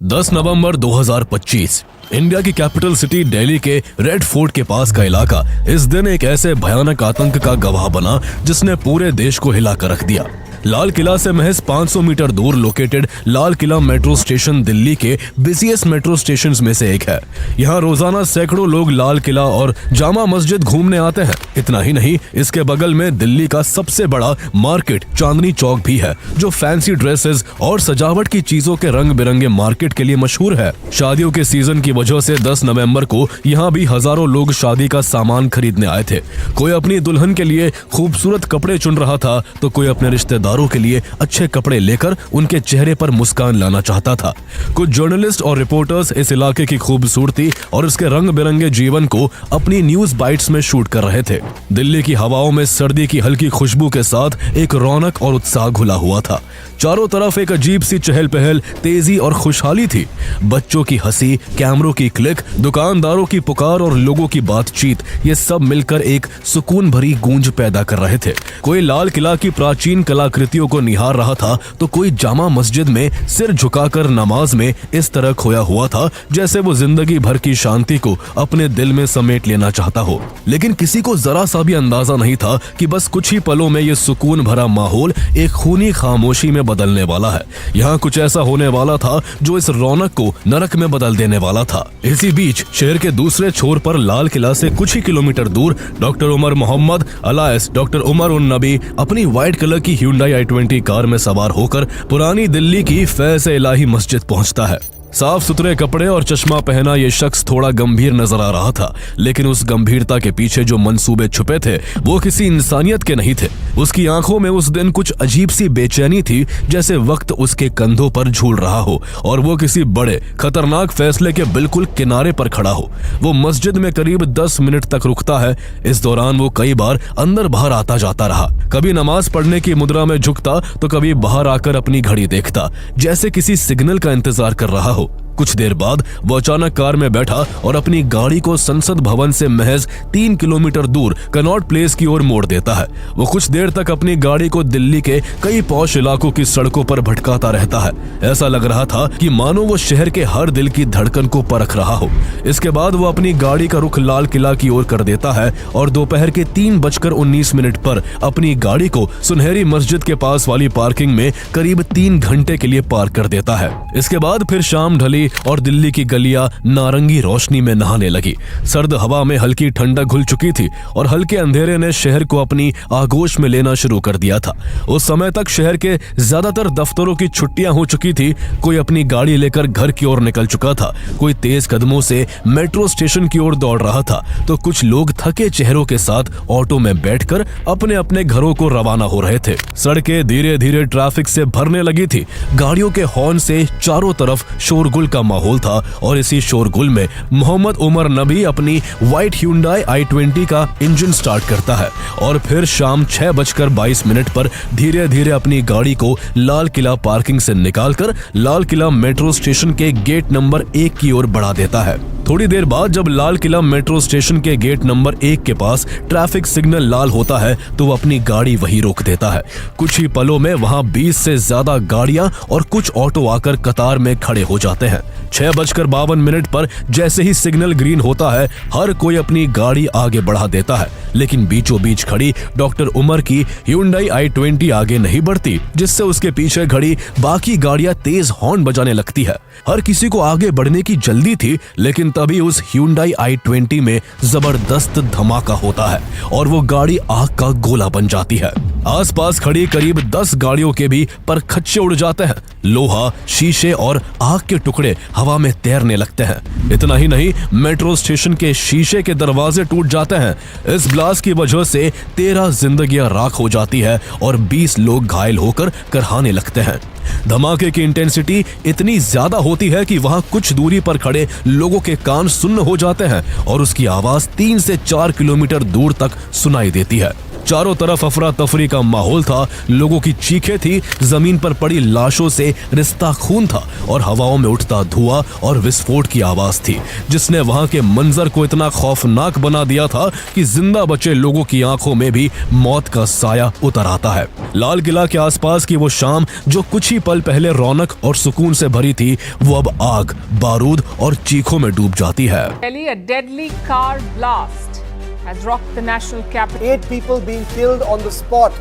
10 नवंबर 2025 India की capital city Delhi के red fort के पास का इलाका इस दिन एक ऐसे भयानक आतंक का गवाह बना जिसने पूरे देश को हिला कर रख दिया। लाल किला से महज 500 मीटर दूर located Lal Qila metro station Delhi के बिजिएस्ट मेट्रो स्टेशंस में से एक है। यहाँ रोजाना सैकड़ों लोग लाल किला और जामा मस्जिद घूमने आते हैं। इतना ही नहीं, इसके बगल में दिल्ली का सबसे बड़ा मार्केट चांदनी चौक भी है, जो फैंसी ड्रेसेस और सजावट की चीजों के रंग बिरंगे मार्केट के लिए मशहूर है। शादियों के सीजन की वजह से 10 नवंबर को यहाँ भी हजारों लोग शादी का सामान खरीदने आए थे। कोई अपनी दुल्हन के लिए खूबसूरत कपड़े चुन रहा था तो कोई अपने रिश्तेदारों के लिए अच्छे कपड़े लेकर उनके चेहरे पर मुस्कान लाना चाहता था। कुछ जर्नलिस्ट और रिपोर्टर्स इस इलाके की खूबसूरती और इसके रंग बिरंगे जीवन को अपनी न्यूज बाइट्स में शूट कर रहे थे। दिल्ली की हवाओं में सर्दी की हल्की खुशबू के साथ एक रौनक और उत्साह घुला हुआ था। चारों तरफ एक अजीब सी चहल पहल, तेजी और खुशहाली थी। बच्चों की हंसी, कैमरों की क्लिक, दुकानदारों की पुकार और लोगों की बातचीत, ये सब मिलकर एक सुकून भरी गूंज पैदा कर रहे थे। कोई लाल किला की प्राचीन कलाकृतियों को निहार रहा था तो कोई जामा मस्जिद में सिर झुकाकर नमाज में इस तरह खोया हुआ था जैसे वो जिंदगी भर की शांति को अपने दिल में समेट लेना चाहता हो। लेकिन किसी को जरा सा भी अंदाजा नहीं था कि बस कुछ ही पलों में ये सुकून भरा माहौल एक खूनी खामोशी में बदलने वाला है। यहाँ कुछ ऐसा होने वाला था जो इस रौनक को नरक में बदल देने वाला था। इसी बीच शहर के दूसरे छोर पर लाल किला से कुछ ही किलोमीटर दूर डॉक्टर उमर मोहम्मद अलायस डॉक्टर उमर उन नबी अपनी व्हाइट कलर की Hyundai i20 कार में सवार होकर पुरानी दिल्ली की फैज़-ए-इलाही मस्जिद पहुंचता है। साफ सुथरे कपड़े और चश्मा पहना ये शख्स थोड़ा गंभीर नजर आ रहा था, लेकिन उस गंभीरता के पीछे जो मंसूबे छुपे थे वो किसी इंसानियत के नहीं थे। उसकी आंखों में उस दिन कुछ अजीब सी बेचैनी थी, जैसे वक्त उसके कंधों पर झूल रहा हो और वो किसी बड़े खतरनाक फैसले के बिल्कुल किनारे पर खड़ा हो। वो मस्जिद में करीब 10 मिनट तक रुकता है। इस दौरान वो कई बार अंदर बाहर आता जाता रहा। कभी नमाज पढ़ने की मुद्रा में झुकता तो कभी बाहर आकर अपनी घड़ी देखता, जैसे किसी सिग्नल का इंतजार कर रहा हो। कुछ देर बाद वो अचानक कार में बैठा और अपनी गाड़ी को संसद भवन से महज 3 किलोमीटर दूर कनॉट प्लेस की ओर मोड़ देता है। वो कुछ देर तक अपनी गाड़ी को दिल्ली के कई पॉश इलाकों की सड़कों पर भटकाता रहता है। ऐसा लग रहा था कि मानो वो शहर के हर दिल की धड़कन को परख रहा हो। इसके बाद वो अपनी गाड़ी का रुख लाल किला की ओर कर देता है और दोपहर के 3:19 पर अपनी गाड़ी को सुनहरी मस्जिद के पास वाली पार्किंग में करीब 3 घंटे के लिए पार्क कर देता है। इसके बाद फिर शाम ढली और दिल्ली की गलियां नारंगी रोशनी में नहाने लगी। सर्द हवा में हल्की ठंडक घुल चुकी थी और हल्के अंधेरे ने शहर को अपनी आगोश में लेना शुरू कर दिया था। उस समय तक शहर के ज्यादातर दफ्तरों की छुट्टियां हो चुकी थी। कोई अपनी गाड़ी लेकर घर की ओर निकल चुका था, कोई तेज कदमों से मेट्रो स्टेशन की ओर दौड़ रहा था, तो कुछ लोग थके चेहरों के साथ ऑटो में बैठकर अपने अपने घरों को रवाना हो रहे थे। सड़कें धीरे धीरे ट्रैफिक से भरने लगी थी। गाड़ियों के हॉर्न से चारों तरफ शोरगुल का माहौल था और इसी शोरगुल में मोहम्मद उमर नबी अपनी व्हाइट Hyundai i20 का इंजन स्टार्ट करता है और फिर शाम 6:22 पर धीरे धीरे अपनी गाड़ी को लाल किला पार्किंग से निकालकर लाल किला मेट्रो स्टेशन के गेट नंबर 1 की ओर बढ़ा देता है। थोड़ी देर बाद जब लाल किला मेट्रो स्टेशन के गेट नंबर 1 के पास ट्रैफिक सिग्नल लाल होता है तो वो अपनी गाड़ी वहीं रोक देता है। कुछ ही पलों में वहां 20 से ज्यादा गाड़ियां और कुछ ऑटो आकर कतार में खड़े हो जाते हैं। 6:52 पर जैसे ही सिग्नल ग्रीन होता है हर कोई अपनी गाड़ी आगे बढ़ा देता है, लेकिन बीचों बीच खड़ी डॉक्टर उमर की Hyundai i20 आगे नहीं बढ़ती, जिससे उसके पीछे खड़ी बाकी गाड़ियां तेज हॉर्न बजाने लगती है। हर किसी को आगे बढ़ने की जल्दी थी, लेकिन तभी उस Hyundai i20 में जबरदस्त धमाका होता है और वो गाड़ी आग का गोला बन जाती है। आसपास खड़ी करीब 10 गाड़ियों के भी परखच्चे उड़ जाते हैं। लोहा, शीशे और आग के टुकड़े हवा में तैरने लगते हैं। इतना ही नहीं, मेट्रो स्टेशन के शीशे के दरवाजे टूट जाते हैं। इस ब्लास्ट की वजह से 13 जिंदगियां राख हो जाती है और 20 लोग घायल होकर करहाने लगते हैं। धमाके की इंटेंसिटी इतनी ज्यादा होती है कि वहां कुछ दूरी पर खड़े लोगों के कान सुन्न हो जाते हैं और उसकी आवाज 3 से 4 किलोमीटर दूर तक सुनाई देती है। चारों तरफ अफरा तफरी का माहौल था, लोगों की चीखें थी, जमीन पर पड़ी लाशों से रिश्ता खून था और हवाओं में उठता धुआं और विस्फोट की आवाज थी, जिसने वहां के मंजर को इतना खौफनाक बना दिया था कि जिंदा बचे लोगों की आंखों में भी मौत का साया उतर आता है। लाल किला के आसपास की वो शाम जो कुछ ही पल पहले रौनक और सुकून से भरी थी, वो अब आग, बारूद और चीखों में डूब जाती है। Delhi, a deadly car blast has rocked the national capital. 8 people being killed on the spot.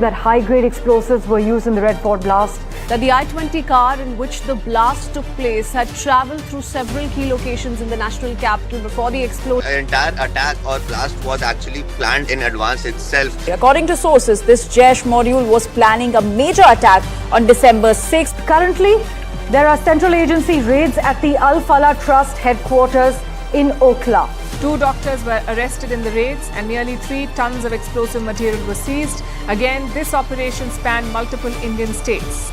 That high-grade explosives were used in the Red Fort blast. That the I-20 car in which the blast took place had travelled through several key locations in the national capital before the explosion. The entire attack or blast was actually planned in advance itself. According to sources, this Jaish module was planning a major attack on December 6th. Currently, there are central agency raids at the Al Falah Trust headquarters in Okhla. 2 doctors were arrested in the raids and nearly 3 tons of explosive material was seized. Again, this operation spanned multiple Indian states.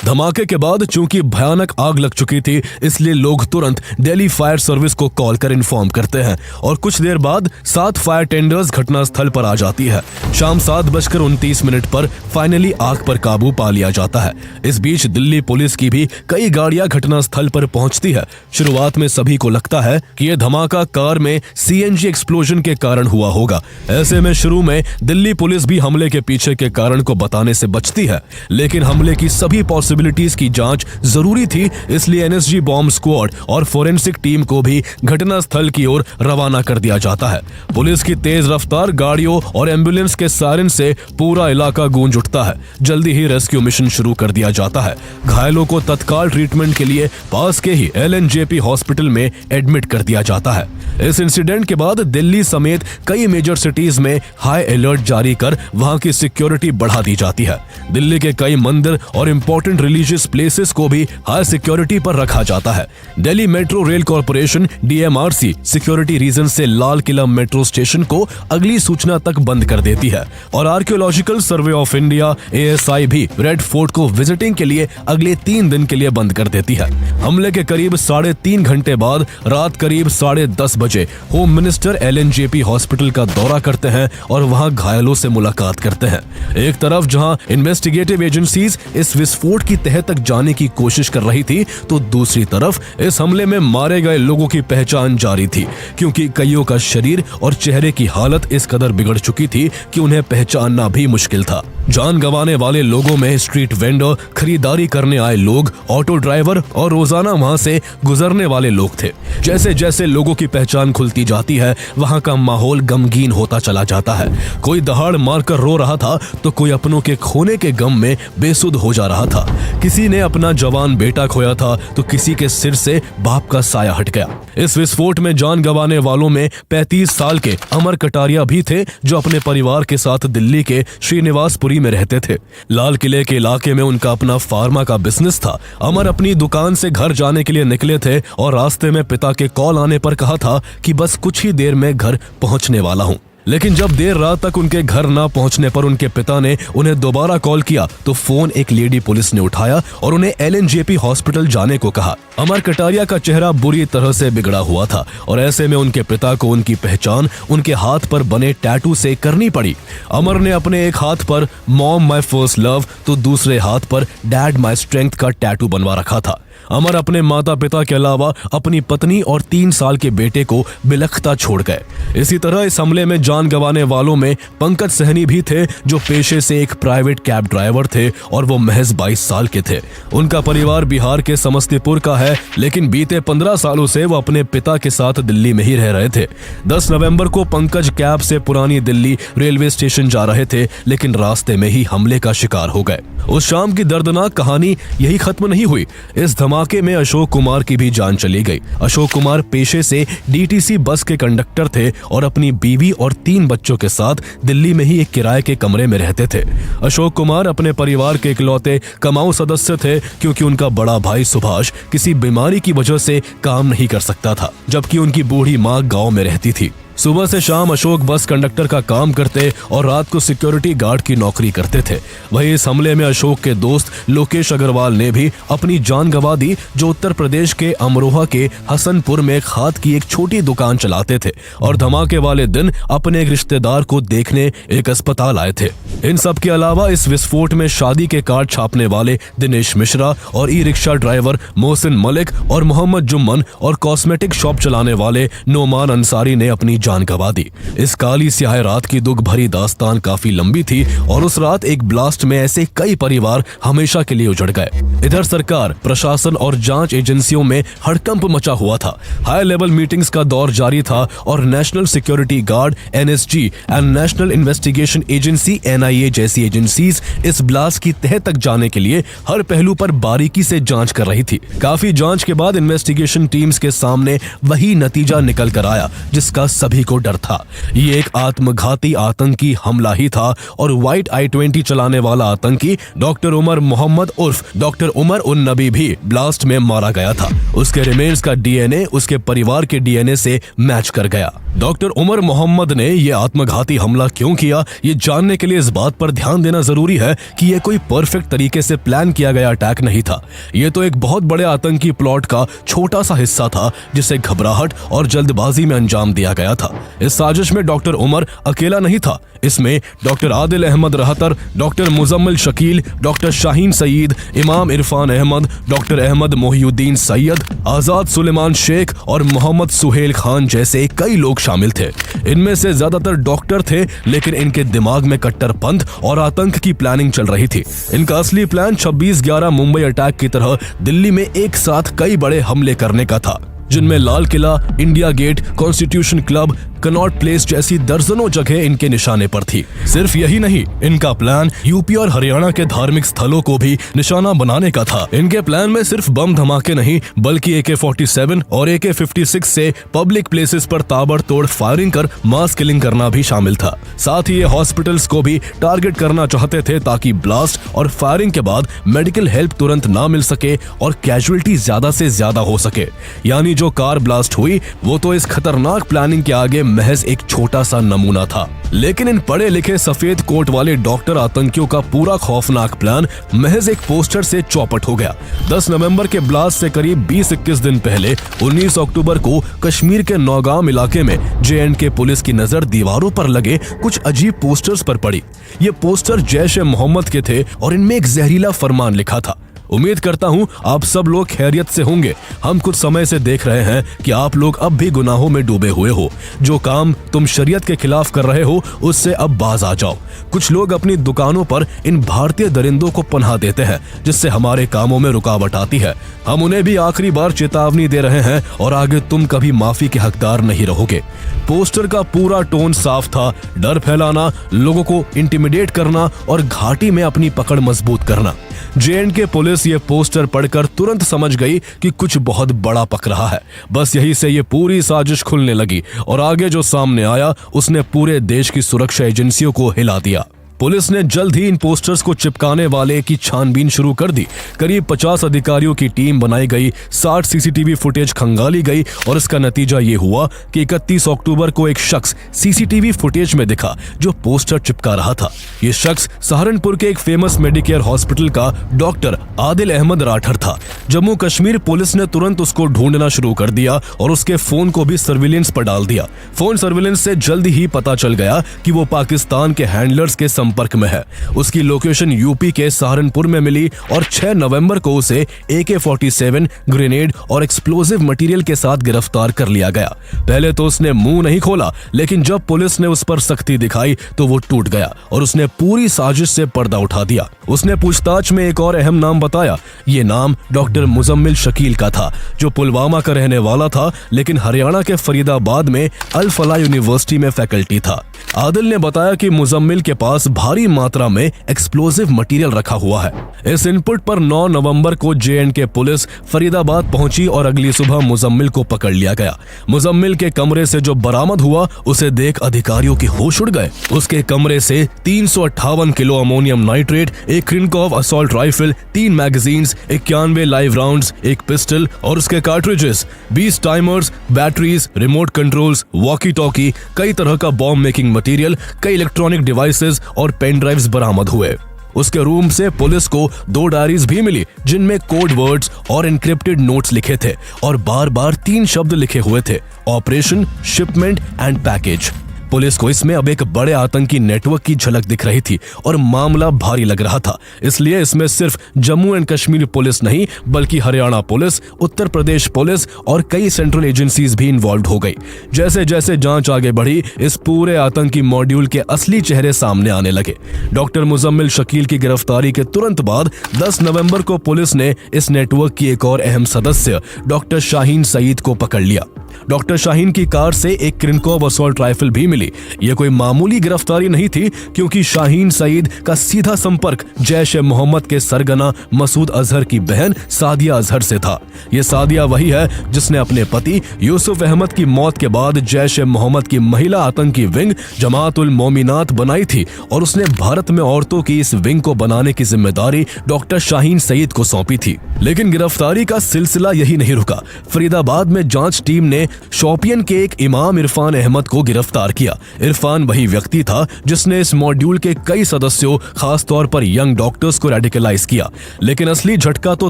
धमाके के बाद चूंकि भयानक आग लग चुकी थी, इसलिए लोग तुरंत दिल्ली फायर सर्विस को कॉल कर इन्फॉर्म करते हैं और कुछ देर बाद 7 फायर टेंडर्स घटनास्थल पर आ जाती है। शाम 7:29 पर फाइनली आग पर काबू पा लिया जाता है। इस बीच दिल्ली पुलिस की भी कई गाड़ियां घटनास्थल पर पहुंचती है। शुरुआत में सभी को लगता है कि यह धमाका कार में सीएनजी एक्सप्लोजन के कारण हुआ होगा। ऐसे में शुरू में दिल्ली पुलिस भी हमले के पीछे के कारण को बताने से बचती है, लेकिन हमले की सभी पॉसिबिलिटीज की जांच जरूरी थी, इसलिए एनएसजी बॉम्ब स्क्वाड और फोरेंसिक टीम को भी घटनास्थल की ओर रवाना कर दिया जाता है। पुलिस की तेज रफ्तार गाड़ियों और एम्बुलेंस के सायरन से पूरा इलाका गूंज उठता है। जल्दी ही रेस्क्यू मिशन शुरू कर दिया जाता है। घायलों को तत्काल ट्रीटमेंट के लिए पास के ही एलएनजेपी हॉस्पिटल में एडमिट कर दिया जाता है। इस इंसिडेंट के बाद दिल्ली समेत कई मेजर सिटीज में हाई अलर्ट जारी कर वहां की सिक्योरिटी बढ़ा दी जाती है। दिल्ली के कई मंदिर और इंपॉर्टेंट रिलीजियस प्लेसेस को भी हाई सिक्योरिटी पर रखा जाता है। Delhi metro rail corporation DMRC security reason से लाल किला मेट्रो स्टेशन को अगली सूचना तक बंद कर देती है और archaeological survey of India ASI भी रेड फोर्ट को विजिटिंग के लिए अगले 3 दिन के लिए बंद कर देती है। हमले के करीब 3.5 घंटे बाद रात करीब 10:30 बजे होम मिनिस्टर एलएनजेपी हॉस्पिटल का दौरा करते हैं और वहां घायलों से मुलाकात करते हैं। एक तरफ जहां इन्वेस्टिगेटिव एजेंसीज इस विस्फोट की तह तक जाने की कोशिश कर रही थी, तो दूसरी तरफ इस हमले में मारे गए लोगों की पहचान जारी थी, क्योंकि कईयों का शरीर और चेहरे की हालत इस कदर बिगड़ चुकी थी कि उन्हें पहचानना भी मुश्किल था। जान गंवाने वाले लोगों में स्ट्रीट वेंडर, खरीदारी करने आए लोग, ऑटो ड्राइवर और रोजाना वहां से गुजरने वाले लोग थे। जैसे जैसे लोगों की पहचान खुलती जाती है, वहां का माहौल गमगीन होता चला जाता है। कोई दहाड़ मारकर रो रहा था, तो कोई अपनों के खोने के गम में बेसुध हो जा रहा था। किसी ने अपना जवान बेटा खोया था, तो किसी के सिर से बाप का साया हट गया। इस विस्फोट में जान गंवाने वालों में 35 साल के अमर कटारिया भी थे, जो अपने परिवार के साथ दिल्ली के श्रीनिवासपुरी में रहते थे। लाल किले के इलाके में उनका अपना फार्मा का बिजनेस था। अमर अपनी दुकान से घर जाने के लिए निकले थे और रास्ते में पिता के कॉल आने पर कहा था कि बस कुछ ही देर में घर पहुंचने वाला हूं। लेकिन जब देर रात तक उनके घर ना पहुंचने पर उनके पिता ने उन्हें दोबारा कॉल किया, तो फोन एक लेडी पुलिस ने उठाया और उन्हें एलएनजेपी हॉस्पिटल जाने को कहा। अमर कटारिया का चेहरा बुरी तरह से बिगड़ा हुआ था और ऐसे में उनके पिता को उनकी पहचान उनके हाथ पर बने टैटू से करनी पड़ी। अमर ने अपने एक हाथ पर मॉम माय फर्स्ट लव, तो दूसरे हाथ पर डैड माय स्ट्रेंथ का टैटू बनवा रखा था। अमर अपने माता पिता के अलावा अपनी पत्नी और 3 साल के बेटे को बिलखता छोड़ गए। इसी तरह इस हमले में जान गंवाने वालों में पंकज सहनी भी थे, जो पेशे से एक प्राइवेट कैब ड्राइवर थे और वो महज 22 साल के थे। उनका परिवार बिहार के समस्तीपुर का है, लेकिन बीते 15 सालों से वो अपने पिता के साथ दिल्ली में ही रह रहे थे। 10 नवंबर को पंकज कैब से पुरानी दिल्ली रेलवे स्टेशन जा रहे थे, लेकिन रास्ते में ही हमले का शिकार हो गए। उस शाम की दर्दनाक कहानी यही खत्म नहीं हुई। इस धमाके में अशोक कुमार की भी जान चली गई। अशोक कुमार पेशे से डीटीसी बस के कंडक्टर थे और अपनी बीवी और 3 बच्चों के साथ दिल्ली में ही एक किराए के कमरे में रहते थे। अशोक कुमार अपने परिवार के इकलौते कमाऊ सदस्य थे, क्योंकि उनका बड़ा भाई सुभाष किसी बीमारी की वजह से काम नहीं कर सकता था, जबकि उनकी बूढ़ी माँ गांव में रहती थी। सुबह से शाम अशोक बस कंडक्टर का काम करते और रात को सिक्योरिटी गार्ड की नौकरी करते थे। वहीं इस हमले में अशोक के दोस्त लोकेश अग्रवाल ने भी अपनी जान गंवा दी, जो उत्तर प्रदेश के अमरोहा के हसनपुर में खाद की एक छोटी दुकान चलाते थे और धमाके वाले दिन अपने एक रिश्तेदार को देखने एक अस्पताल आए थे। इन सब के अलावा इस विस्फोट में शादी के कार्ड छापने वाले दिनेश मिश्रा और e rickshaw driver Mohsin Malik और मोहम्मद जुम्मन और कॉस्मेटिक शॉप चलाने वाले नोमान अंसारी ने अपनी जान गंवा दी। इस काली स्याह रात की दुख भरी दास्तान काफी लंबी थी और उस रात एक ब्लास्ट में ऐसे कई परिवार हमेशा के लिए उजड़ गए। इधर सरकार, प्रशासन और जांच एजेंसियों में हड़कंप मचा हुआ था। हाई लेवल मीटिंग्स का दौर जारी था और national security guard NSG and national investigation agency NIA जैसी एजेंसीज इस ब्लास्ट की तह तक जाने के लिए हर पहलू पर बारीकी से जांच कर रही थी। काफी जांच के बाद इन्वेस्टिगेशन टीम्स के सामने वही नतीजा निकल कर आया जिसका सभी को डर था। ये एक आत्मघाती आतंकी हमला ही था और व्हाइट I-20 चलाने वाला आतंकी डॉक्टर उमर मोहम्मद उर्फ डॉक्टर उमर उन नबी भी ब्लास्ट में मारा गया था। उसके रिमेन्स का DNA उसके परिवार के DNA से मैच कर गया। डॉक्टर उमर मोहम्मद ने ये आत्मघाती हमला क्यों किया, ये जानने के लिए इस बात पर ध्यान देना जरूरी है कि ये कोई परफेक्ट तरीके से प्लान किया गया अटैक नहीं था। ये तो एक बहुत बड़े आतंकी प्लॉट का छोटा सा हिस्सा था जिसे घबराहट और जल्दबाजी में अंजाम दिया गया था। इस साजिश में डॉक्टर उमर अकेला नहीं था। इसमें doctor Adil Ahmad Rather, doctor Muzammil Shakeel, doctor Shaheen Saeed, Imam Irfan Ahmad, doctor Ahmad Mohiuddin Syed, Azad Suleman Sheikh और मोहम्मद सुहेल खान जैसे कई लोग शामिल थे। इनमें से ज्यादातर डॉक्टर थे, लेकिन इनके दिमाग में कट्टरपंथ और आतंक की प्लानिंग चल रही थी। इनका असली प्लान 26/11 मुंबई अटैक की तरह दिल्ली में एक साथ कई बड़े हमले करने का था, जिनमें Lal Qila, India Gate, Constitution Club, Connaught Place जैसी दर्जनों जगह इनके निशाने पर थी। सिर्फ यही नहीं, इनका प्लान यूपी और हरियाणा के धार्मिक स्थलों को भी निशाना बनाने का था। इनके प्लान में सिर्फ बम धमाके नहीं, बल्कि AK-47 और AK-56 से पब्लिक प्लेसेस पर ताबड़तोड़ फायरिंग कर मास किलिंग करना भी शामिल था। साथ ही ये हॉस्पिटल्स को भी टारगेट करना चाहते थे ताकि ब्लास्ट और फायरिंग के बाद मेडिकल हेल्प तुरंत ना मिल सके और कैजुअलिटी ज्यादा से ज्यादा हो सके। यानी जो कार ब्लास्ट हुई वो तो इस खतरनाक प्लानिंग के आगे महज एक छोटा सा नमूना था। लेकिन इन पढ़े लिखे सफेद कोट वाले डॉक्टर आतंकियों का पूरा खौफनाक प्लान महज एक पोस्टर से चौपट हो गया। 10 नवंबर के ब्लास्ट से करीब 20-21 दिन पहले 19 अक्टूबर को कश्मीर के नौगाम इलाके में JNK पुलिस की नजर दीवारों पर लगे कुछ अजीब पोस्टर्स पर पड़ी। ये पोस्टर जैश ए मोहम्मद के थे और इनमें एक जहरीला फरमान लिखा था। उम्मीद करता हूँ आप सब लोग खैरियत से होंगे। हम कुछ समय से देख रहे हैं कि आप लोग अब भी गुनाहों में डूबे हुए हो। जो काम तुम शरीयत के खिलाफ कर रहे हो उससे अब बाज आ जाओ। कुछ लोग अपनी दुकानों पर इन भारतीय दरिंदों को पनाह देते हैं, जिससे हमारे कामों में रुकावट आती है। हम उन्हें भी आखिरी बार चेतावनी दे रहे हैं और आगे तुम कभी माफी के हकदार नहीं रहोगे। पोस्टर का पूरा टोन साफ था, डर फैलाना, लोगों को इंटिमिडेट करना और घाटी में अपनी पकड़ मजबूत करना। JNK पुलिस ये पोस्टर पढ़कर तुरंत समझ गई कि कुछ बहुत बड़ा पक रहा है। बस यही से ये पूरी साजिश खुलने लगी और आगे जो सामने आया उसने पूरे देश की सुरक्षा एजेंसियों को हिला दिया। पुलिस ने जल्द ही इन पोस्टर्स को चिपकाने वाले की छानबीन शुरू कर दी। करीब 50 अधिकारियों की टीम बनाई गई, 60 CCTV फुटेज खंगाली गई और इसका नतीजा ये हुआ कि 31 अक्टूबर को एक शख्स CCTV फुटेज में दिखा जो पोस्टर चिपका रहा था। ये शख्स सहारनपुर के एक फेमस मेडिकेयर हॉस्पिटल का डॉक्टर आदिल अहमद राठर था। जम्मू कश्मीर पुलिस ने तुरंत उसको ढूंढना शुरू कर दिया और उसके फोन को भी सर्विलेंस पर डाल दिया। फोन सर्विलेंस से जल्द ही पता चल गया कि वो पाकिस्तान के हैंडलर्स के संपर्क में है। उसकी लोकेशन यूपी के सहारनपुर में मिली और 6 नवंबर को उसे AK-47 ग्रेनेड और एक्सप्लोजिव मटेरियल के साथ गिरफ्तार कर लिया गया। पहले तो उसने मुंह नहीं खोला, लेकिन जब पुलिस ने उस पर सख्ती दिखाई तो वो टूट गया और उसने पूरी साजिश से पर्दा उठा दिया। उसने पूछताछ में एक और अहम नाम बताया। ये नाम डॉक्टर मुजम्मिल शकील का था, जो पुलवामा का रहने वाला था, लेकिन हरियाणा के फरीदाबाद में अल फलाह यूनिवर्सिटी में फैकल्टी था। आदिल ने बताया कि मुजम्मिल के पास भारी मात्रा में एक्सप्लोजिव मटेरियल रखा हुआ है। इस इनपुट पर 9 नवंबर को J&K पुलिस फरीदाबाद पहुंची और अगली सुबह मुजम्मिल को पकड़ लिया गया। मुजम्मिल के कमरे से जो बरामद हुआ उसे देख अधिकारियों के होश उड़ गए। उसके कमरे से 358 किलो अमोनियम नाइट्रेट, एक Krinkov assault rifle, 3 magazines, 91 live rounds, एक पिस्टल और उसके cartridges, 20 timers, batteries, remote controls, walkie talkie, कई तरह का बॉम्ब मेकिंग मटेरियल, कई इलेक्ट्रॉनिक डिवाइसेस और पेन ड्राइव्स बरामद हुए। उसके रूम से पुलिस को 2 डायरीज भी मिली जिनमें कोड वर्ड्स और एन्क्रिप्टेड नोट्स लिखे थे और बार बार 3 शब्द लिखे हुए थे, operation, shipment and package. Police को इसमें अब एक बड़े आतंकी नेटवर्क की झलक दिख रही थी और मामला भारी लग रहा था। इसलिए इसमें सिर्फ जम्मू एंड कश्मीर पुलिस नहीं बल्कि हरियाणा पुलिस, उत्तर प्रदेश पुलिस और कई सेंट्रल एजेंसीज भी इन्वॉल्व हो गई। जैसे जैसे जांच आगे बढ़ी, इस पूरे आतंकी मॉड्यूल के असली चेहरे सामने आने लगे। डॉक्टर मुजम्मिल शकील की गिरफ्तारी के तुरंत बाद 10 नवंबर को पुलिस ने इस नेटवर्क की एक और अहम सदस्य डॉक्टर शाहीन सईद को पकड़ लिया। डॉक्टर शाहीन की कार से एक क्रिनकॉव असॉल्ट राइफल भी मिली। यह कोई मामूली गिरफ्तारी नहीं थी क्योंकि शाहीन सईद का सीधा संपर्क जैश-ए-मोहम्मद के सरगना मसूद अजहर की बहन सादिया अजहर से था। यह सादिया वही है जिसने अपने पति यूसुफ अहमद की मौत के बाद जैश-ए-मोहम्मद की महिला आतंकी विंग जमात-उल मोमिनात बनाई थी और उसने भारत में औरतों की इस विंग को बनाने की जिम्मेदारी डॉक्टर शाहीन सईद को सौंपी थी। लेकिन गिरफ्तारी का सिलसिला यही नहीं रुका। फरीदाबाद में जांच टीम ने शोपियन के एक इमाम इरफान अहमद को गिरफ्तार किया। इरफान वही व्यक्ति था जिसने इस मॉड्यूल के कई सदस्यों, खास तौर पर यंग डॉक्टर्स को रेडिकलाइज किया। लेकिन असली झटका तो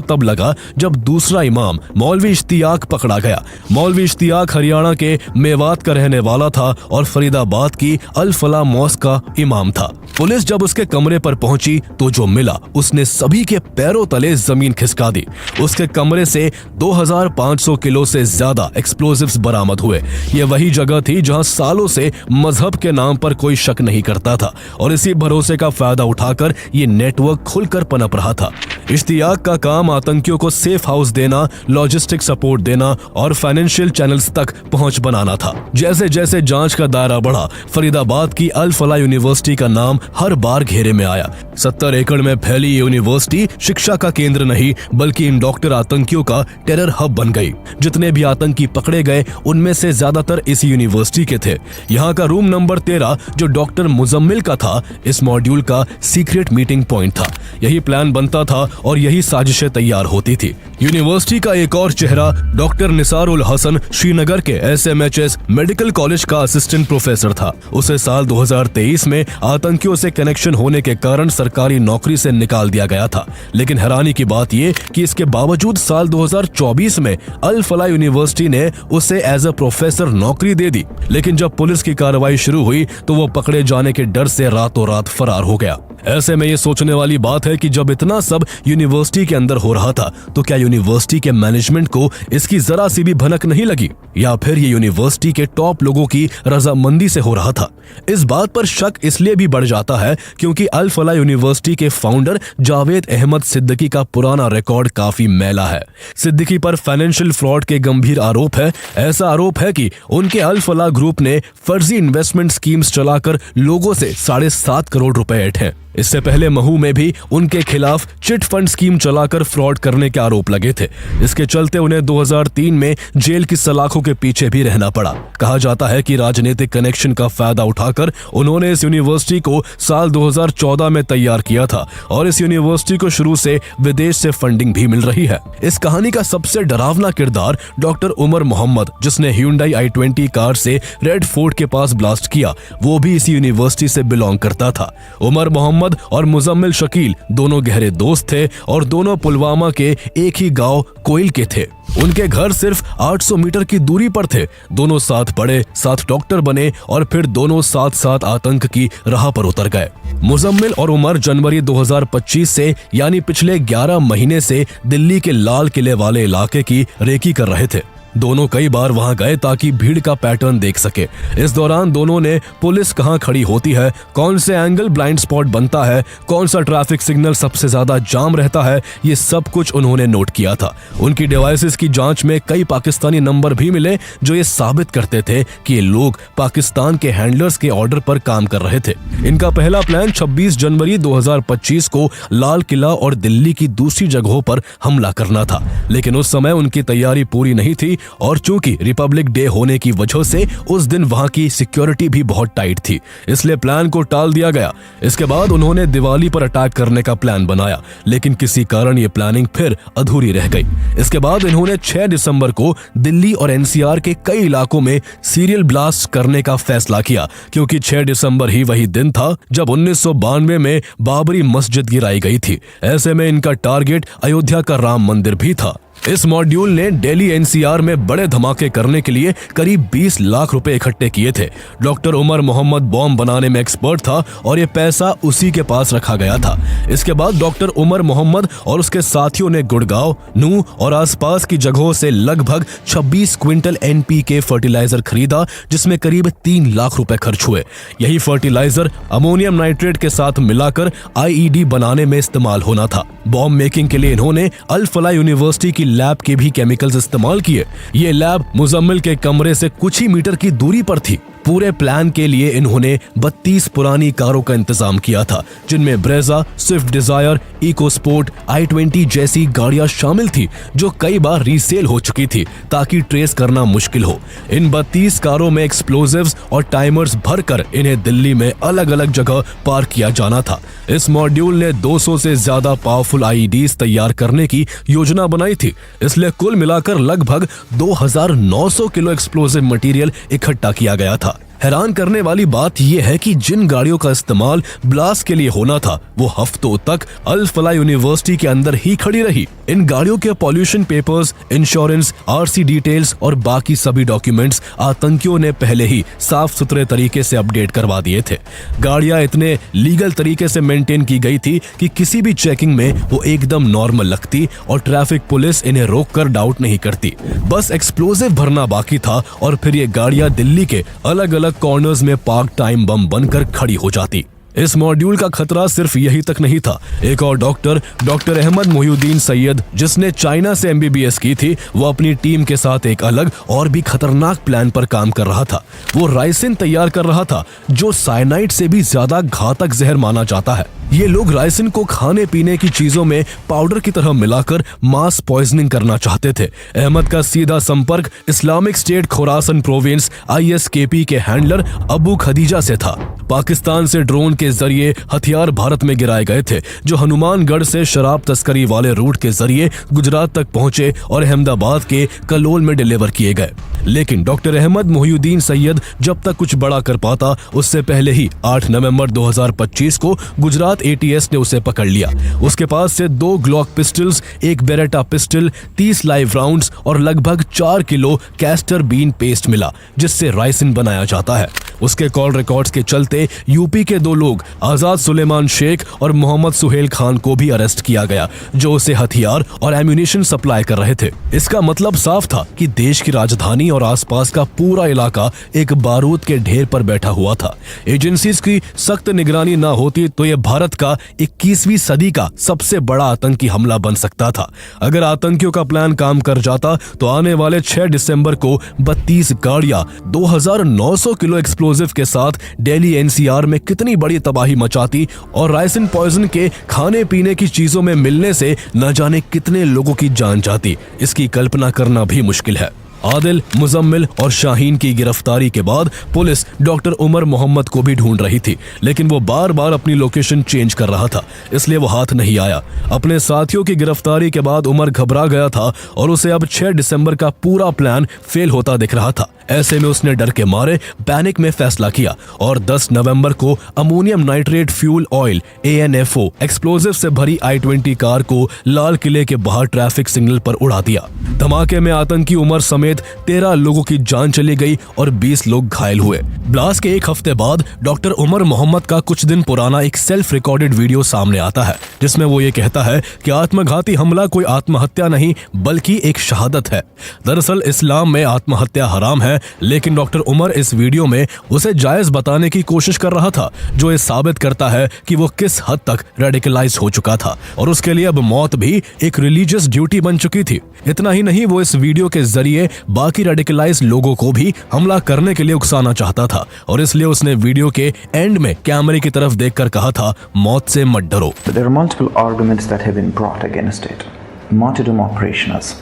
तब लगा जब दूसरा इमाम मौलवी इश्तियाक पकड़ा गया। मौलवी इश्तियाक हरियाणा के मेवात का रहने वाला था और फरीदाबाद की अल फलाह मॉस्क का इमाम था। पुलिस जब उसके कमरे पर पहुंची तो जो मिला उसने सभी के पैरों तले जमीन खिसका दी। उसके कमरे से 2500 किलो से ज्यादा एक्सप्लोजिव्स बरामद हुए। ये वही जगह थी जहां सालों से मजहब के नाम पर कोई शक नहीं करता था और इसी भरोसे का फायदा उठाकर ये नेटवर्क खुलकर पनप रहा था। इश्तियाक का काम आतंकियों को सेफ हाउस देना, लॉजिस्टिक सपोर्ट देना और फाइनेंशियल चैनल्स तक पहुंच बनाना था। जैसे जैसे जांच का दायरा बढ़ा, फरीदाबाद की अल फलाह यूनिवर्सिटी का नाम हर बार घेरे में आया। 70 एकड़ में फैली यूनिवर्सिटी शिक्षा का केंद्र नहीं बल्कि इन डॉक्टर आतंकियों का टेरर हब बन गई। जितने भी आतंकी पकड़े गए उनमें से ज्यादातर इस यूनिवर्सिटी के थे। यहाँ का रूम नंबर 13 जो डॉक्टर मुजम्मिल का था, इस मॉड्यूल का सीक्रेट मीटिंग पॉइंट था। यही प्लान बनता था और यही साजिशें तैयार होती थी। यूनिवर्सिटी का एक और चेहरा डॉक्टर निसारुल हसन श्रीनगर के SMHS मेडिकल कॉलेज का असिस्टेंट प्रोफेसर था। उसे साल 2023 में आतंकियों से कनेक्शन होने के कारण सरकारी नौकरी से निकाल दिया गया था। लेकिन हैरानी की बात यह कि इसके बावजूद साल 2024 में अल फलाह यूनिवर्सिटी ने उसे एज अ प्रोफेसर नौकरी दे दी। लेकिन जब पुलिस की कार्रवाई शुरू हुई तो वो पकड़े जाने के डर से रातों रात फरार हो गया। ऐसे में ये सोचने वाली बात है कि जब इतना सब यूनिवर्सिटी के अंदर हो रहा था तो क्या यूनिवर्सिटी के मैनेजमेंट को इसकी जरा सी भी भनक नहीं लगी, या फिर ये यूनिवर्सिटी के टॉप लोगों की रजामंदी से हो रहा था। इस बात पर शक इसलिए भी बढ़ जाता है क्योंकि अल फलाह यूनिवर्सिटी के फाउंडर जावेद अहमद सिद्दीकी का पुराना रिकॉर्ड काफी मैला है। सिद्दीकी पर फाइनेंशियल फ्रॉड के गंभीर आरोप है। ऐसा आरोप है कि उनके अल फलाह ग्रुप ने फर्जी इन्वेस्टमेंट स्कीम्स चलाकर लोगों से 7.5 करोड़ रुपए ऐंठे। इससे पहले महू में भी उनके खिलाफ चिट फंड स्कीम चलाकर फ्रॉड करने के आरोप लगे थे। इसके चलते उन्हें 2003 में जेल की सलाखों के पीछे भी रहना पड़ा। कहा जाता है कि राजनीतिक कनेक्शन का फायदा उठाकर उन्होंने इस यूनिवर्सिटी को साल 2014 में तैयार किया था और इस यूनिवर्सिटी को शुरू से विदेश से फंडिंग भी मिल रही है। इस कहानी का सबसे डरावना किरदार डॉक्टर उमर मोहम्मद, जिसने Hyundai i20 कार से रेड फोर्ट के पास ब्लास्ट किया, वो भी इसी यूनिवर्सिटी से बिलोंग करता था। उमर मोहम्मद और मुजम्मिल शकील दोनों गहरे दोस्त थे और दोनों पुलवामा के एक ही गांव कोइल के थे। उनके घर सिर्फ 800 मीटर की दूरी पर थे। दोनों साथ पढ़े, साथ डॉक्टर बने और फिर दोनों साथ साथ आतंक की राह पर उतर गए। मुजम्मिल और उमर जनवरी 2025 से यानी पिछले 11 महीने से दिल्ली के लाल किले वाले इलाके की रेकी कर रहे थे। दोनों कई बार वहां गए ताकि भीड़ का पैटर्न देख सके। इस दौरान दोनों ने पुलिस कहां खड़ी होती है, कौन से एंगल ब्लाइंड स्पॉट बनता है, कौन सा ट्रैफिक सिग्नल सबसे ज्यादा जाम रहता है, ये सब कुछ उन्होंने नोट किया था। उनकी डिवाइसेस की जांच में कई पाकिस्तानी नंबर भी मिले जो ये साबित करते थे कि ये लोग पाकिस्तान के हैंडलर्स के ऑर्डर पर काम कर रहे थे। इनका पहला प्लान 26 जनवरी 2025 को लाल किला और दिल्ली की दूसरी जगहों पर हमला करना था, लेकिन उस समय उनकी तैयारी पूरी नहीं थी और चूंकि रिपब्लिक डे होने की वजह से उस दिन वहां की सिक्योरिटी भी बहुत टाइट थी, इसलिए प्लान को टाल दिया गया। इसके बाद उन्होंने दिवाली पर अटैक करने का प्लान बनाया, लेकिन किसी कारण ये प्लानिंग फिर अधूरी रह गई। इसके बाद इन्होंने 6 दिसंबर को दिल्ली और एनसीआर के कई इलाकों में सीरियल ब्लास्ट करने का फैसला किया, क्योंकि 6 दिसंबर ही वही दिन था जब 1992 में बाबरी मस्जिद गिराई गई थी। ऐसे में इनका टारगेट अयोध्या का राम मंदिर भी था। इस मॉड्यूल ने दिल्ली एनसीआर में बड़े धमाके करने के लिए करीब 20 लाख रुपए इकट्ठे किए थे। डॉक्टर उमर मोहम्मद बॉम्ब बनाने में एक्सपर्ट था और ये पैसा उसी के पास रखा गया था। इसके बाद डॉक्टर उमर मोहम्मद और उसके साथियों ने गुड़गांव, नूह और आसपास की जगहों से लगभग 26 क्विंटल एनपीके फर्टिलाइजर खरीदा, जिसमें करीब 3 लाख रुपए खर्च हुए। यही फर्टिलाइजर अमोनियम नाइट्रेट के साथ मिलाकर आईईडी बनाने में इस्तेमाल होना था। बॉम्ब मेकिंग के लिए इन्होंने अल फला यूनिवर्सिटी की लैब के भी केमिकल्स इस्तेमाल किए। ये लैब मुजम्मिल के कमरे से कुछ ही मीटर की दूरी पर थी। पूरे प्लान के लिए इन्होंने 32 पुरानी कारों का इंतजाम किया था, जिनमें Brezza, Swift Dzire, EcoSport, i20 जैसी गाड़ियां शामिल थी जो कई बार रीसेल हो चुकी थी ताकि ट्रेस करना मुश्किल हो। इन 32 कारों में एक्सप्लोजिव्स और टाइमर्स भरकर इन्हें दिल्ली में अलग अलग जगह पार्क किया जाना था। इस मॉड्यूल ने 200 से ज्यादा पावरफुल आईईडीज तैयार करने की योजना बनाई थी, इसलिए कुल मिलाकर लगभग 2900 किलो एक्सप्लोजिव मटेरियल इकट्ठा किया गया था। हैरान करने वाली बात यह है कि जिन गाड़ियों का इस्तेमाल ब्लास्ट के लिए होना था वो हफ्तों तक अल फला यूनिवर्सिटी के अंदर ही खड़ी रही। इन गाड़ियों के pollution papers, insurance, RC details और बाकी सभी डॉक्यूमेंट्स आतंकियों ने पहले ही साफ सुथरे तरीके से अपडेट करवा दिए थे। गाड़ियां इतने लीगल तरीके से मेंटेन की गई थी कि किसी भी चेकिंग में वो एकदम नॉर्मल लगती और ट्रैफिक पुलिस इन्हें रोककर डाउट नहीं करती। बस एक्सप्लोजिव भरना बाकी था और फिर ये गाड़ियां दिल्ली के अलग अलग कॉर्नर्स में पार्क टाइम बम बनकर खड़ी हो जाती। इस मॉड्यूल का खतरा सिर्फ यही तक नहीं था। एक और डॉक्टर अहमद मोहिउद्दीन सैयद, जिसने चाइना से एमबीबीएस की थी, वो अपनी टीम के साथ एक अलग और भी खतरनाक प्लान पर काम कर रहा था। वो राइसिन तैयार कर रहा था, जो साइनाइड से भी ज्यादा घातक जहर माना जाता है। ये लोग राइसिन को खाने पीने की चीजों में पाउडर की तरह मिलाकर मास पॉइजनिंग करना चाहते थे। अहमद का सीधा संपर्क Islamic state Khorasan province ISKP के हैंडलर अबू खदीजा से था। पाकिस्तान से ड्रोन के जरिए हथियार भारत में गिराए गए थे, जो हनुमानगढ़ से शराब तस्करी वाले रूट के जरिए गुजरात तक पहुंचे और अहमदाबाद के कलोल में डिलीवर किए गए। लेकिन डॉक्टर अहमद मोहिउद्दीन सैयद जब तक कुछ बड़ा कर पाता, उससे पहले ही 8 नवंबर 2025 को गुजरात ATS ने उसे पकड़ लिया। उसके पास से 2 Glock pistols, 1 Beretta pistol, 30 live rounds और लगभग 4 किलो कैस्टर बीन पेस्ट मिला, जिससे राइसिन बनाया जाता है। उसके कॉल रिकॉर्ड्स के चलते यूपी के 2 लोग आजाद सुलेमान शेख और मोहम्मद सुहेल खान को भी अरेस्ट किया गया, जो उसे हथियार और एम्यूनिशन सप्लाई कर रहे थे। इसका मतलब साफ था कि देश की राजधानी और आसपास का पूरा इलाका एक बारूद के ढेर पर बैठा हुआ था। एजेंसीज की सख्त निगरानी न होती तो यह भारत का 21वीं सदी का सबसे बड़ा आतंकी हमला बन सकता था। अगर आतंकियों का प्लान काम कर जाता तो आने वाले 6 दिसंबर को 32 गाड़ियां 2900 किलो एक्सप्लोजिव के साथ दिल्ली NCR में कितनी बड़ी तबाही मचाती और राइसिन पॉइजन के खाने पीने की चीजों में मिलने से न जाने कितने लोगों की जान जाती। इसकी कल्पना करना भी मुश्किल है। आदिल, मुजम्मिल और शाहीन की गिरफ्तारी के बाद पुलिस डॉक्टर उमर मोहम्मद को भी ढूंढ रही थी, लेकिन वो बार बार अपनी लोकेशन चेंज कर रहा था, इसलिए वो हाथ नहीं आया। अपने साथियों की गिरफ्तारी के बाद उमर घबरा गया था और उसे अब 6 दिसंबर का पूरा प्लान फेल होता दिख रहा था। ऐसे में उसने डर के मारे पैनिक में फैसला किया और 10 नवंबर को ammonium nitrate fuel oil ANFO explosive से भरी I-20 कार को लाल किले के बाहर ट्रैफिक सिग्नल पर उड़ा दिया। धमाके में आतंकी उमर समेत 13 लोगों की जान चली गई और 20 लोग घायल हुए। ब्लास्ट के एक हफ्ते बाद डॉक्टर उमर मोहम्मद का कुछ दिन पुराना एक सेल्फ रिकॉर्डेड वीडियो सामने आता है, जिसमें वो ये कहता है कि आत्मघाती हमला कोई आत्महत्या नहीं बल्कि एक शहादत है। दरअसल इस्लाम में आत्महत्या हराम है, लेकिन डॉक्टर उमर इस वीडियो में उसे जायज बताने की कोशिश कर रहा था, जो ये साबित करता है कि वो किस हद तक रेडिकलाइज हो चुका था और उसके लिए अब मौत भी एक रिलीजियस ड्यूटी बन चुकी थी। इतना ही नहीं, वो इस वीडियो के जरिए बाकी रेडिकलाइज लोगों को भी हमला करने के लिए उकसाना चाहता था और इसलिए उसने वीडियो के एंड में कैमरे की तरफ देखकर कहा था, मौत से मत डरो। There are multiple arguments that have been brought against it. Martyrdom operationals.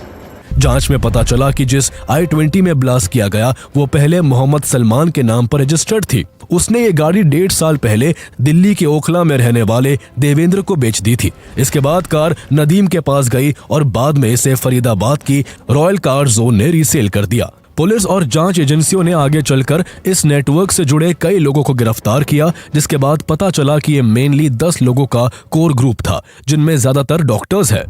जांच में पता चला कि जिस I-20 में ब्लास्ट किया गया वो पहले मोहम्मद सलमान के नाम पर रजिस्टर्ड थी। उसने ये गाड़ी 1.5 साल पहले दिल्ली के ओखला में रहने वाले देवेंद्र को बेच दी थी। इसके बाद कार नदीम के पास गई और बाद में इसे फरीदाबाद की रॉयल कार जोन ने रीसेल कर दिया। पुलिस और जांच एजेंसियों ने आगे चलकर इस नेटवर्क से जुड़े कई लोगों को गिरफ्तार किया, जिसके बाद पता चला कि ये मेनली 10 लोगों का कोर ग्रुप था, जिनमें ज्यादातर डॉक्टर्स हैं।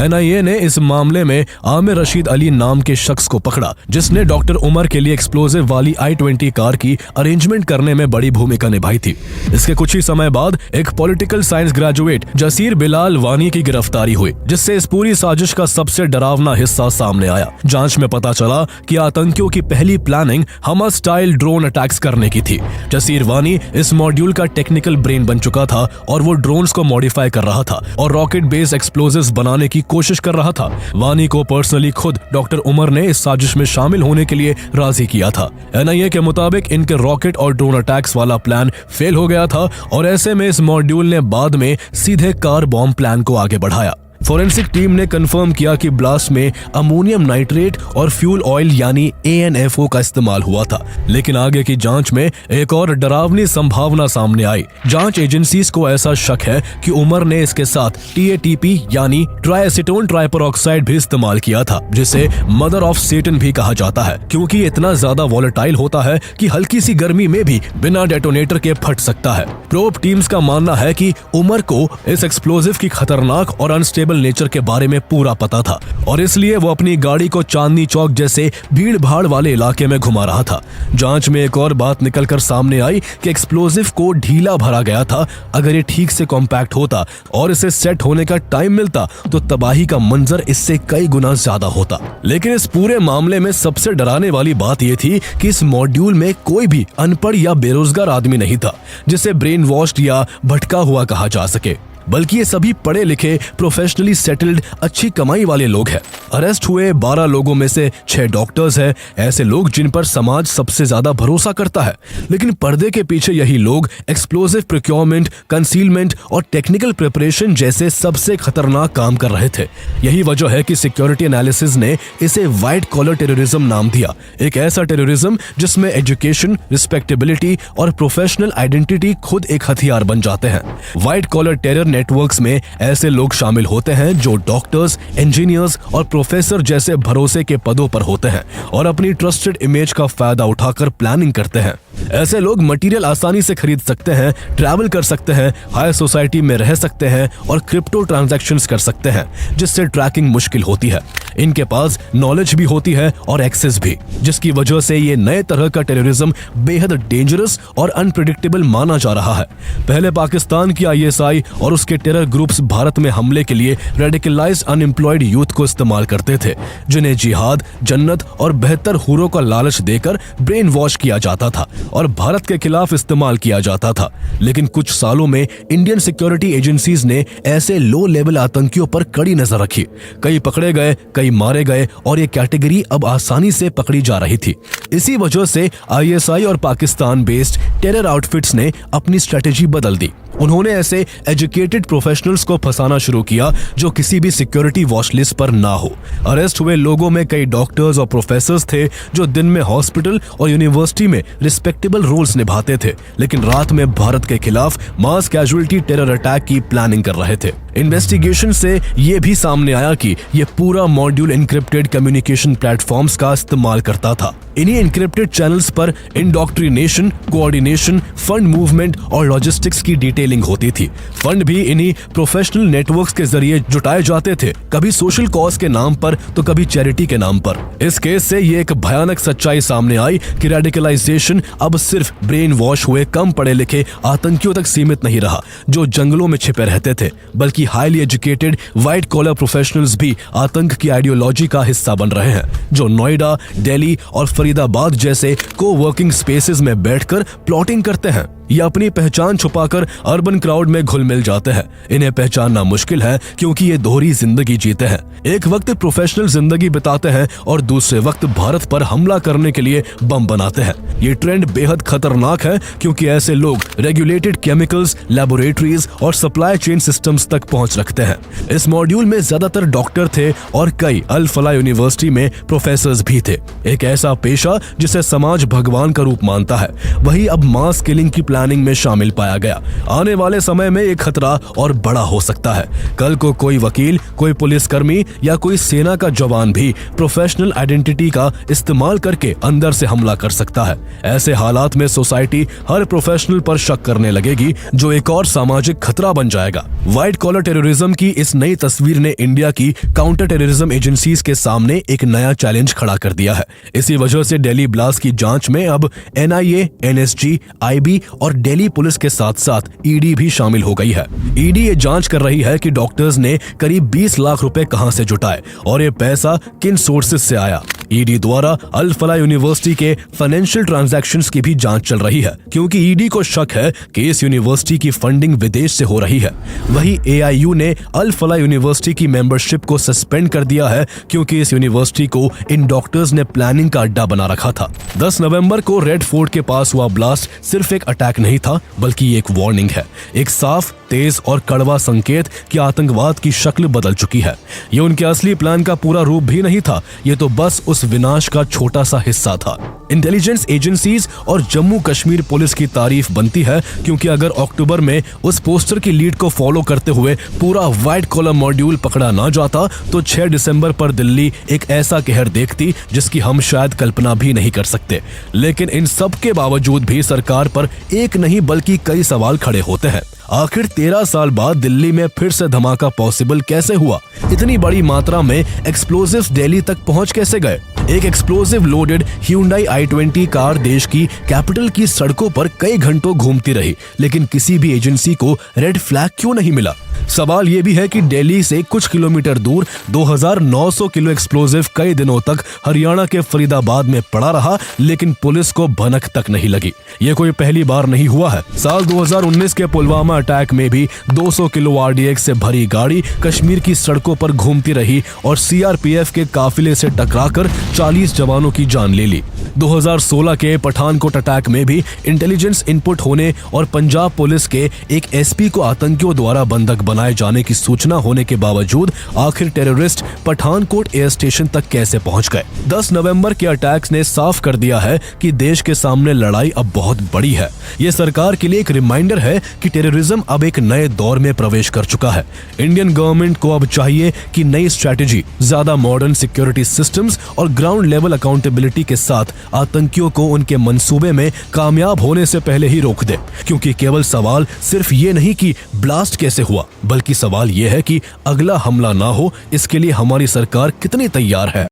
NIA ने इस मामले में आमिर रशीद अली नाम के शख्स को पकड़ा, जिसने डॉक्टर उमर के लिए एक्सप्लोजिव वाली I-20 कार की अरेंजमेंट करने में बड़ी भूमिका निभाई थी। इसके कुछ ही समय बाद एक political science graduate Jasir Bilal वानी की गिरफ्तारी हुई, जिससे इस पूरी साजिश का सबसे डरावना हिस्सा सामने आया। जांच में पता चला कि आतंकी की पहली planning Hamas style drone attacks करने की थी। जसीर वानी इस मॉड्यूल का टेक्निकल ब्रेन बन चुका था और वो ड्रोन्स को मॉडिफाई कर रहा था और रॉकेट बेस्ड एक्सप्लोजिव्स बनाने की कोशिश कर रहा था। वानी को पर्सनली खुद डॉक्टर उमर ने इस साजिश में शामिल होने के लिए राजी किया था। NIA के मुताबिक इनके रॉकेट और ड्रोन अटैक्स वाला प्लान फेल हो गया था और ऐसे में इस मॉड्यूल ने बाद में सीधे कार बॉम्ब प्लान को आगे बढ़ाया। फोरेंसिक टीम ने कंफर्म किया कि ब्लास्ट में अमोनियम नाइट्रेट और फ्यूल ऑयल यानी ANFO का इस्तेमाल हुआ था, लेकिन आगे की जांच में एक और डरावनी संभावना सामने आई। जांच एजेंसीज को ऐसा शक है कि उमर ने इसके साथ TATP यानी ट्राइएसीटोन ट्राइपरऑक्साइड भी इस्तेमाल किया था, जिसे मदर ऑफ सेटन भी कहा जाता है, क्योंकि ये इतना ज्यादा वॉलेटाइल होता है कि हल्की सी गर्मी में भी बिना डेटोनेटर के फट सकता है। प्रोब टीम्स का मानना है कि उमर को इस एक्सप्लोजिव की खतरनाक और अनस्टेबल नेचर के बारे में पूरा पता था और इसलिए वो अपनी गाड़ी को चांदनी चौक जैसे भीड़ भाड़ वाले इलाके में घुमा रहा था। जांच में एक और बात निकलकर सामने आई कि एक्सप्लोजिव को ढीला भरा गया था। अगर ये ठीक से कॉम्पैक्ट होता और इसे सेट होने का टाइम मिलता तो तबाही का मंजर इससे कई गुना ज्यादा होता। लेकिन इस पूरे मामले में सबसे डराने वाली बात यह थी कि इस मॉड्यूल में कोई भी अनपढ़ या बेरोजगार आदमी नहीं था जिसे ब्रेन वॉश्ड या भटका हुआ कहा जा सके, बल्कि ये सभी पढ़े लिखे प्रोफेशनली सेटल्ड अच्छी कमाई वाले लोग हैं। अरेस्ट हुए 12 लोगों में से 6 डॉक्टर्स हैं, ऐसे लोग जिन पर समाज सबसे ज्यादा भरोसा करता है। लेकिन पर्दे के पीछे यही लोग एक्सप्लोजिव प्रोक्योरमेंट, कंसीलमेंट और टेक्निकल प्रिपरेशन जैसे सबसे खतरनाक काम कर रहे थे। यही वजह है कि सिक्योरिटी एनालिसिस ने इसे व्हाइट कॉलर टेररिज्म नाम दिया, एक ऐसा टेररिज्म जिसमें एजुकेशन, रिस्पेक्टेबिलिटी और प्रोफेशनल आइडेंटिटी खुद एक हथियार बन जाते हैं। व्हाइट कॉलर टेरर नेटवर्क्स में ऐसे लोग शामिल होते हैं जो डॉक्टर्स, इंजीनियर्स और प्रोफेसर जैसे भरोसे के पदों पर होते हैं और अपनी ट्रस्टेड इमेज का फायदा उठाकर प्लानिंग करते हैं। ऐसे लोग मटेरियल आसानी से खरीद सकते हैं, ट्रैवल कर सकते हैं, हाई सोसाइटी में रह सकते हैं और क्रिप्टो ट्रांजैक्शंस कर सकते हैं, जिससे ट्रैकिंग मुश्किल होती है। इनके पास नॉलेज भी होती है और एक्सेस भी, जिसकी वजह से ये नए तरह का टेररिज्म बेहद डेंजरस और अनप्रेडिक्टेबल माना जा रहा है। पहले पाकिस्तान की ISI और उसके टेरर ग्रुप्स भारत में हमले के लिए रेडिकलाइज्ड अनएम्प्लॉयड यूथ को इस्तेमाल करते थे, जिन्हें जिहाद, जन्नत और बेहतर हुरों का लालच देकर ब्रेन वॉश किया जाता था और भारत के खिलाफ इस्तेमाल किया जाता था। लेकिन कुछ सालों में इंडियन सिक्योरिटी एजेंसीज ने ऐसे लो लेवल आतंकियों पर कड़ी नजर रखी। कई पकड़े गए, कई मारे गए और ये कैटेगरी अब आसानी से पकड़ी जा रही थी। इसी वजह से ISI और पाकिस्तान बेस्ड टेरर आउटफिट्स ने अपनी स्ट्रेटेजी बदल दी। उन्होंने ऐसे एजुकेटेड प्रोफेशनल्स को फंसाना शुरू किया जो किसी भी सिक्योरिटी वॉच लिस्ट पर ना हो। अरेस्ट हुए लोगों में कई डॉक्टर्स और प्रोफेसर्स थे जो दिन में हॉस्पिटल और यूनिवर्सिटी में रिस्पेक्ट रिस्पेक्टेबल रोल्स निभाते थे, लेकिन रात में भारत के खिलाफ मास कैजुअलिटी टेरर अटैक की प्लानिंग कर रहे थे। इन्वेस्टिगेशन से ये भी सामने आया कि ये पूरा मॉड्यूल एन्क्रिप्टेड कम्युनिकेशन प्लेटफॉर्म्स का इस्तेमाल करता था। इन्हीं एन्क्रिप्टेड चैनल्स पर इंडोक्ट्रिनेशन, कोऑर्डिनेशन, फंड मूवमेंट और लॉजिस्टिक्स की डिटेलिंग होती थी। फंड भी इन्हीं प्रोफेशनल नेटवर्क्स के जरिए जुटाए जाते थे, कभी सोशल कॉज के नाम पर तो कभी चैरिटी के नाम पर। इस केस से ये एक भयानक सच्चाई सामने आई कि रेडिकलाइजेशन अब सिर्फ ब्रेन वॉश हुए कम पढ़े लिखे आतंकियों तक सीमित नहीं रहा जो जंगलों में छिपे रहते थे, बल्कि highly educated white collar professionals भी आतंक की आइडियोलॉजी का हिस्सा बन रहे हैं, जो नोएडा, दिल्ली और फरीदाबाद जैसे को-वर्किंग स्पेसेस में बैठकर प्लॉटिंग करते हैं या अपनी पहचान छुपाकर अर्बन क्राउड में घुल मिल जाते हैं। इन्हें पहचानना मुश्किल है क्योंकि ये दोहरी जिंदगी जीते हैं। एक वक्त प्रोफेशनल जिंदगी बिताते हैं और दूसरे वक्त भारत पर हमला करने के लिए बम बनाते हैं। ये ट्रेंड बेहद खतरनाक है क्योंकि ऐसे लोग रेगुलेटेड केमिकल्स, लैबोरेटरीज और सप्लाई चेन सिस्टम्स तक पहुंच रखते हैं। इस मॉड्यूल में ज्यादातर डॉक्टर थे और कई अल फला यूनिवर्सिटी में प्रोफेसर्स भी थे। एक ऐसा पेशा जिसे समाज भगवान का रूप मानता है, वही अब मास किलिंग की प्लानिंग में शामिल पाया गया। आने वाले समय में एक खतरा और बड़ा हो सकता है। कल को कोई वकील, कोई पुलिसकर्मी या कोई सेना का जवान भी प्रोफेशनल आइडेंटिटी का इस्तेमाल करके अंदर से हमला कर सकता है। ऐसे हालात में सोसाइटी हर प्रोफेशनल पर शक करने लगेगी, जो एक और सामाजिक खतरा बन जाएगा। व्हाइट कॉलर टेररिज्म की इस नई तस्वीर ने इंडिया की काउंटर टेररिज्म एजेंसीज के सामने एक नया चैलेंज खड़ा कर दिया है। इसी वजह से दिल्ली ब्लास्ट की जांच में अब NIA, NSG, IB और दिल्ली पुलिस के साथ साथ ED भी शामिल हो गई है। ED ये जांच कर रही है कि डॉक्टर्स ने करीब 20 लाख रुपए कहां से जुटाए और ये पैसा किन सोर्सेस से आया। ED द्वारा अल फला यूनिवर्सिटी के फाइनेंशियल ट्रांजैक्शंस की भी जांच चल रही है, क्योंकि ED को शक है कि इस यूनिवर्सिटी की फंडिंग विदेश से हो रही है। वहीं AIU ने अल फला यूनिवर्सिटी की मेंबरशिप को सस्पेंड कर दिया है, क्योंकि इस यूनिवर्सिटी को इन डॉक्टर्स ने प्लानिंग का अड्डा बना रखा था। 10 नवंबर को रेड फोर्ट के पास हुआ ब्लास्ट सिर्फ एक अटैक नहीं था, बल्कि एक वार्निंग है, एक साफ, तेज और कड़वा संकेत कि आतंकवाद की शक्ल बदल चुकी है। ये उनके असली प्लान का पूरा रूप भी नहीं था, ये तो बस उस विनाश का छोटा सा हिस्सा था। इंटेलिजेंस एजेंसीज और जम्मू कश्मीर पुलिस की तारीफ बनती है, क्योंकि अगर अक्टूबर में उस पोस्टर की लीड को फॉलो करते हुए पूरा व्हाइट कॉलर मॉड्यूल पकड़ा ना जाता तो 6 दिसंबर पर दिल्ली एक ऐसा कहर देखती जिसकी हम शायद कल्पना भी नहीं कर सकते। लेकिन इन सब के बावजूद भी सरकार पर एक नहीं बल्कि कई सवाल खड़े होते हैं। आखिर 13 साल बाद दिल्ली में फिर से धमाका पॉसिबल कैसे हुआ? इतनी बड़ी मात्रा में एक्सप्लोजिव्स दिल्ली तक पहुंच कैसे गए? एक explosive loaded Hyundai i20 car देश की कैपिटल की सड़कों पर कई घंटों घूमती रही, लेकिन किसी भी एजेंसी को रेड फ्लैग क्यों नहीं मिला? सवाल ये भी है कि दिल्ली से कुछ किलोमीटर दूर 2900 किलो एक्सप्लोजिव कई दिनों तक हरियाणा के फरीदाबाद में पड़ा रहा, लेकिन पुलिस को भनक तक नहीं लगी। ये कोई पहली बार नहीं हुआ है। साल 2019 के पुलवामा अटैक में भी 200 किलो RDX से भरी गाड़ी कश्मीर की सड़कों पर घूमती रही और CRPF के काफिले से टकराकर 40 जवानों की जान ले ली। 2016 के पठानकोट अटैक में भी इंटेलिजेंस इनपुट होने और पंजाब पुलिस के एक SP को आतंकियों द्वारा बंधक बनाए जाने की सूचना होने के बावजूद आखिर टेररिस्ट पठानकोट एयर स्टेशन तक कैसे पहुंच गए? 10 नवंबर के अटैक्स ने साफ कर दिया है कि देश के सामने लड़ाई अब बहुत बड़ी है। ये सरकार के लिए एक रिमाइंडर है कि टेररिज्म अब एक नए दौर में प्रवेश कर चुका है। इंडियन गवर्नमेंट को अब चाहिए कि नई स्ट्रेटेजी, ज्यादा मॉडर्न सिक्योरिटी सिस्टम्स और ग्राउंड लेवल अकाउंटेबिलिटी के साथ आतंकियों को उनके मंसूबे में कामयाब होने से पहले ही रोक दे। क्योंकि केवल सवाल सिर्फ ये नहीं कि ब्लास्ट कैसे हुआ, बल्कि सवाल ये है कि अगला हमला ना हो, इसके लिए हमारी सरकार कितनी तैयार है।